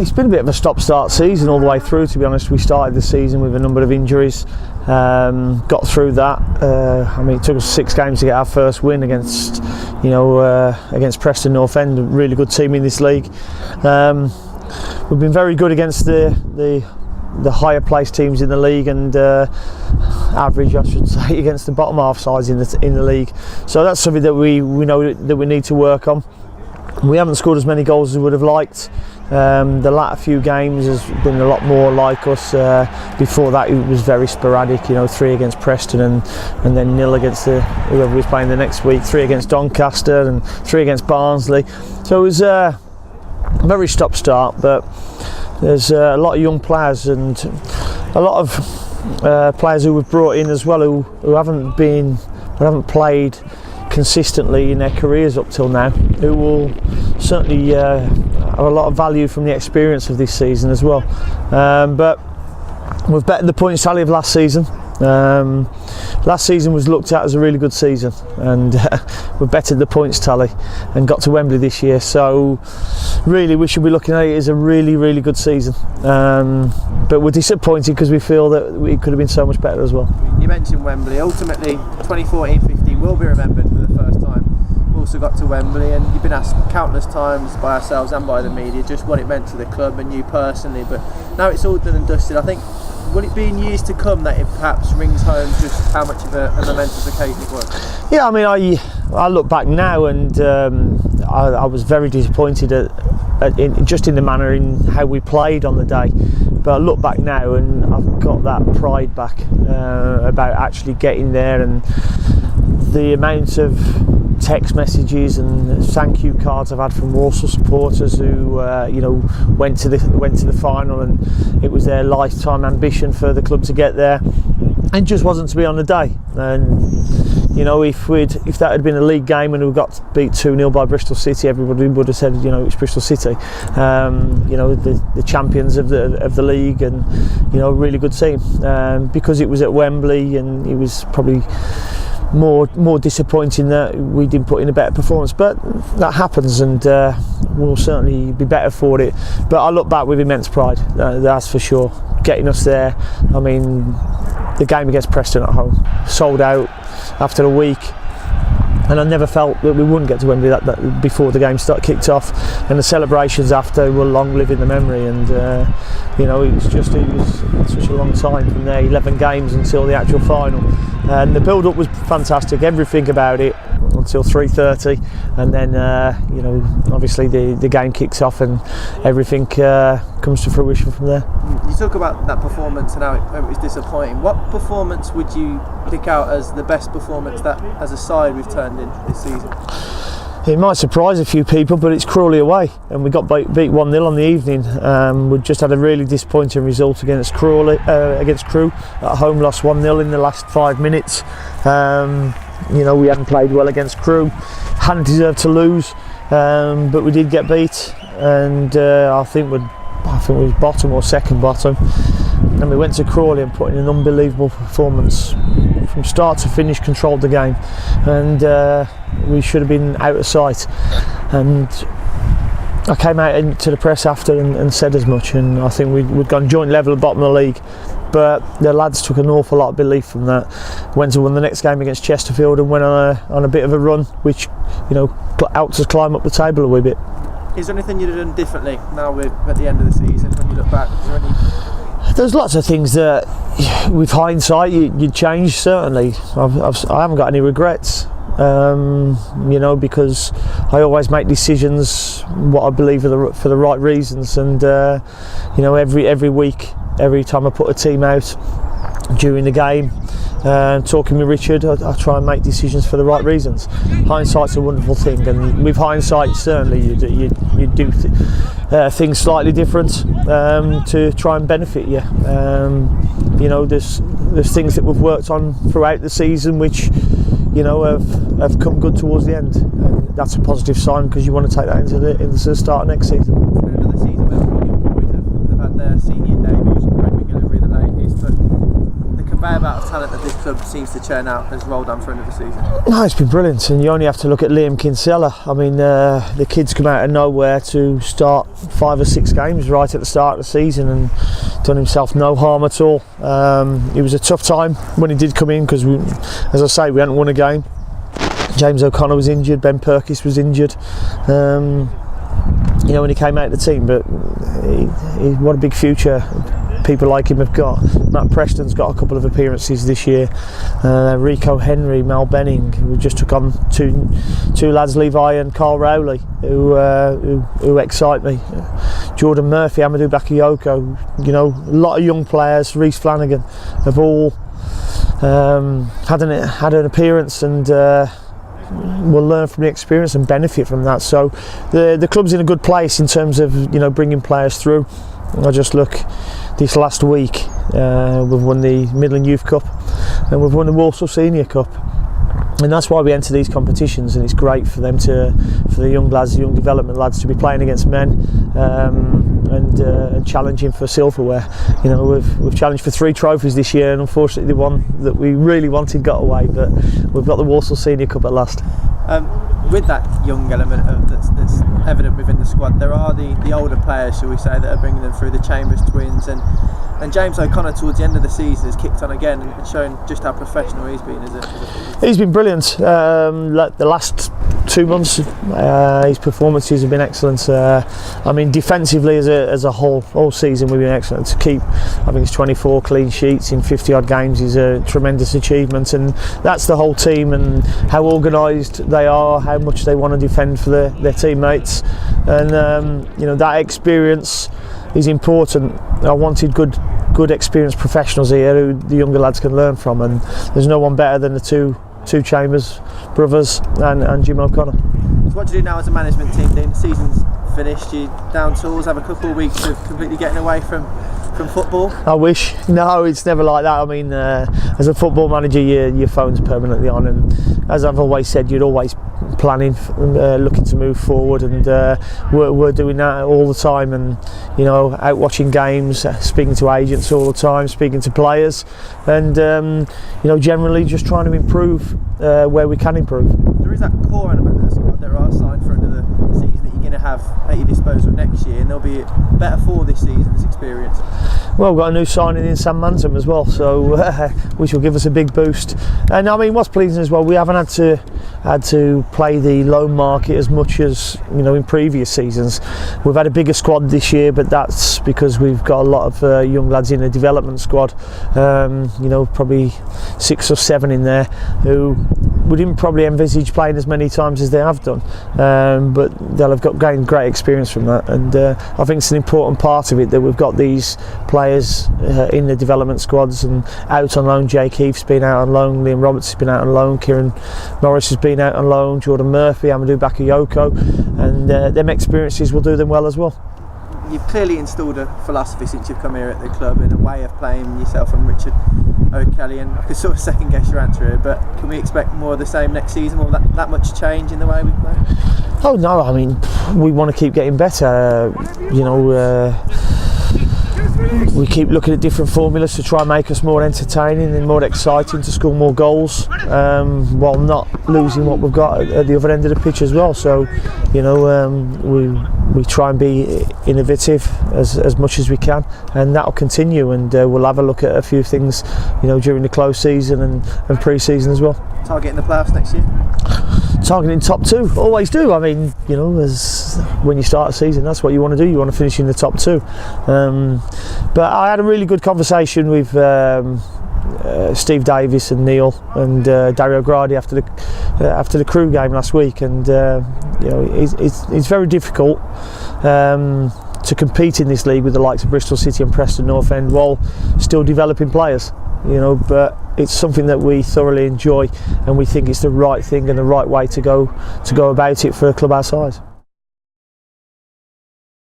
it's been a bit of a stop-start season all the way through, to be honest. We started the season with a number of injuries, got through that. It took us 6 games to get our first win against against Preston North End, a really good team in this league. We've been very good against the higher placed teams in the league, and average, I should say, against the bottom half sides in the league. So that's something that we know that we need to work on. We haven't scored as many goals as we would have liked. The latter few games has been a lot more like us. Before that, it was very sporadic. 3 against Preston and then 0 against whoever was playing the next week. 3 against Doncaster and 3 against Barnsley. So it was a very stop-start. But there's a lot of young players and a lot of players who we've brought in as well who haven't played consistently in their careers up till now, who will certainly have a lot of value from the experience of this season as well. But we've bettered the points tally of last season. Last season was looked at as a really good season, and we've bettered the points tally and got to Wembley this year. So really we should be looking at it as a really, really good season. But we're disappointed because we feel that it could have been so much better as well. You mentioned Wembley. Ultimately 2014-15 will be remembered for the first time. Also got to Wembley, and you've been asked countless times by ourselves and by the media just what it meant to the club and you personally, but now it's all done and dusted. I think, will it be in years to come that it perhaps rings home just how much of a momentous occasion it was? Yeah, I look back now, and I was very disappointed just in the manner in how we played on the day. But I look back now and I've got that pride back about actually getting there, and the amount of text messages and thank you cards I've had from Walsall supporters who went to the final, and it was their lifetime ambition for the club to get there, and just wasn't to be on the day. And if that had been a league game and we got beat 2-0 by Bristol City, everybody would have said it's Bristol City, the champions of the league, and a really good team. Because it was at Wembley, and it was probably more disappointing that we didn't put in a better performance, but that happens, and we'll certainly be better for it. But I look back with immense pride, that's for sure. Getting us there, the game against Preston at home, sold out after a week, and I never felt that we wouldn't get to Wembley that before the game kicked off, and the celebrations after will long live in the memory. And it was such a long time from there, 11 games until the actual final, and the build-up was fantastic, everything about it, until 3:30, and then obviously the game kicks off and everything comes to fruition from there. You talk about that performance and how it was disappointing. What performance would you pick out as the best performance that as a side we've turned in this season? It might surprise a few people, but it's Crawley away, and we got beat 1-0 on the evening. We just had a really disappointing result against Crew at home, lost 1-0 in the last 5 minutes. We hadn't played well against Crew, hadn't deserved to lose, but we did get beat, and I think we was bottom or second bottom, and we went to Crawley and put in an unbelievable performance from start to finish, controlled the game, and we should have been out of sight. And I came out into the press after and said as much, and I think we'd gone joint level at the bottom of the league, but the lads took an awful lot of belief from that. Went to win the next game against Chesterfield and went on a bit of a run, which helped us climb up the table a wee bit. Is there anything you'd have done differently now we're at the end of the season when you look back? Is there any? There's lots of things that, with hindsight, you'd change. Certainly, I haven't got any regrets. Because I always make decisions what I believe are for the right reasons, and every week, every time I put a team out during the game, talking with Richard, I try and make decisions for the right reasons. Hindsight's a wonderful thing, and with hindsight, certainly you do things slightly different to try and benefit you. There's things that we've worked on throughout the season which have come good towards the end, and that's a positive sign because you want to take that into the start of next season. It's been another season where the young boys have had their senior debuts and great McGillivray the latest, but the conveyor belt of talent that this club seems to churn out has rolled on for another season? No, it's been brilliant, and you only have to look at Liam Kinsella. I mean, the kid's come out of nowhere to start 5 or 6 games right at the start of the season and done himself no harm at all. It was a tough time when he did come in because, as I say, we hadn't won a game. James O'Connor was injured, Ben Perkis was injured. You know, when he came out of the team, but what a big future people like him have got. Matt Preston's got a couple of appearances this year. Rico Henry, Mal Benning, who just took on two lads, Levi and Carl Rowley, who excite me. Jordan Murphy, Amadou Bakayoko, you know, a lot of young players. Reece Flanagan have all had an appearance, and will learn from the experience and benefit from that. So the club's in a good place in terms of, you know, bringing players through. I just look this last week, we've won the Midland Youth Cup and we've won the Walsall Senior Cup, and that's why we enter these competitions, and it's great for them for the young lads, the young development lads, to be playing against men and challenging for silverware. You know, we've challenged for 3 trophies this year, and unfortunately the one that we really wanted got away, but we've got the Walsall Senior Cup at last. With that young element that's evident within the squad, there are the older players, shall we say, that are bringing them through, the Chambers twins, and James O'Connor towards the end of the season has kicked on again and shown just how professional he's been as a He's been brilliant. Like the last 2 months, his performances have been excellent. I mean, defensively as a whole, all season we've been excellent. To keep, I think it's 24 clean sheets in 50 odd games is a tremendous achievement, and that's the whole team and how organised they are, how much they want to defend for their teammates, and you know, that experience is important. I wanted good experienced professionals here who the younger lads can learn from, and there's no one better than the two Chambers brothers and Jim O'Connor. So what do you do now as a management team, Dean? The season's finished, you down tools, have a couple of weeks of completely getting away from football? I wish. No, it's never like that. I mean, as a football manager, your phone's permanently on, and as I've always said, you're always planning, looking to move forward, and we're doing that all the time, and you know, out watching games, speaking to agents all the time, speaking to players, and you know, generally just trying to improve where we can improve. There is that core element of the squad that are signed for another season that you're going to have at your disposal next year, and they'll be better for this season's experience. Well, we've got a new signing in Sam Manton as well, so which will give us a big boost. And I mean, what's pleasing as well, we haven't had to play the loan market as much as, you know, in previous seasons. We've had a bigger squad this year, but that's because we've got a lot of young lads in the development squad. You know, probably 6 or 7 in there who we didn't probably envisage playing as many times as they have done, but they'll have gained great experience from that, and I think it's an important part of it that we've got these players in the development squads and out on loan. Jake Heath's been out on loan, Liam Roberts has been out on loan, Kieran Morris has been out on loan, Jordan Murphy, Amadou Bakayoko, and them experiences will do them well as well. You've clearly installed a philosophy since you've come here at the club, in a way of playing yourself and Richard O'Kelly, and I could sort of second guess your answer here, but can we expect more of the same next season? Will that much change in the way we play? Oh no, I mean, we want to keep getting better. You know, we keep looking at different formulas to try and make us more entertaining and more exciting, to score more goals, while not losing what we've got at the other end of the pitch as well. So, you know, we try and be innovative as much as we can, and that'll continue, and we'll have a look at a few things, you know, during the close season and pre-season as well. Targeting the playoffs next year? Targeting top 2, always do. I mean, you know, when you start a season, that's what you want to do. You want to finish in the top 2. But I had a really good conversation with Steve Davis and Neil and Dario Gradi after the Crewe game last week, and you know, it's very difficult to compete in this league with the likes of Bristol City and Preston North End while still developing players. You know, but it's something that we thoroughly enjoy, and we think it's the right thing and the right way to go about it for a club our size.